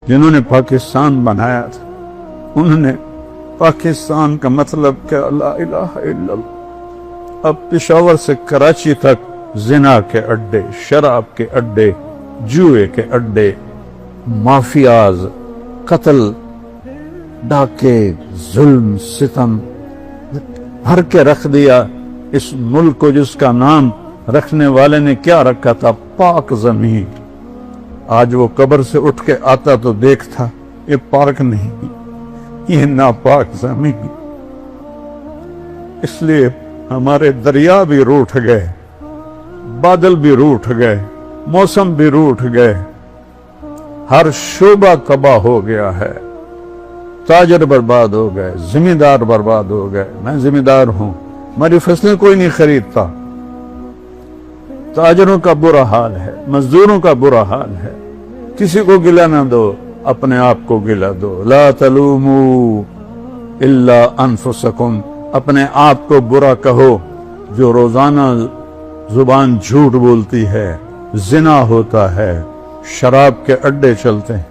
جنہوں نے پاکستان بنایا تھا، انہوں نے پاکستان کا مطلب کہ لا الہ الا اللہ۔ اب پشاور سے کراچی تک زنا کے اڈے، شراب کے اڈے، جوئے کے اڈے، مافیاز، قتل، ڈاکے، ظلم، ستم بھر کے رکھ دیا اس ملک کو، جس کا نام رکھنے والے نے کیا رکھا تھا؟ پاک زمین۔ آج وہ قبر سے اٹھ کے آتا تو دیکھتا یہ پاک نہیں، یہ ناپاک زمین۔ اس لیے ہمارے دریا بھی روٹھ گئے، بادل بھی روٹھ گئے، موسم بھی روٹھ گئے، ہر شعبہ تباہ ہو گیا ہے، تاجر برباد ہو گئے، زمیندار برباد ہو گئے۔ میں زمیندار ہوں، ہماری فصلیں کوئی نہیں خریدتا، تاجروں کا برا حال ہے، مزدوروں کا برا حال ہے۔ کسی کو گلہ نہ دو، اپنے آپ کو گلہ دو۔ لا تلوموا الا انفسکم، اپنے آپ کو برا کہو۔ جو روزانہ زبان جھوٹ بولتی ہے، زنا ہوتا ہے، شراب کے اڈے چلتے ہیں،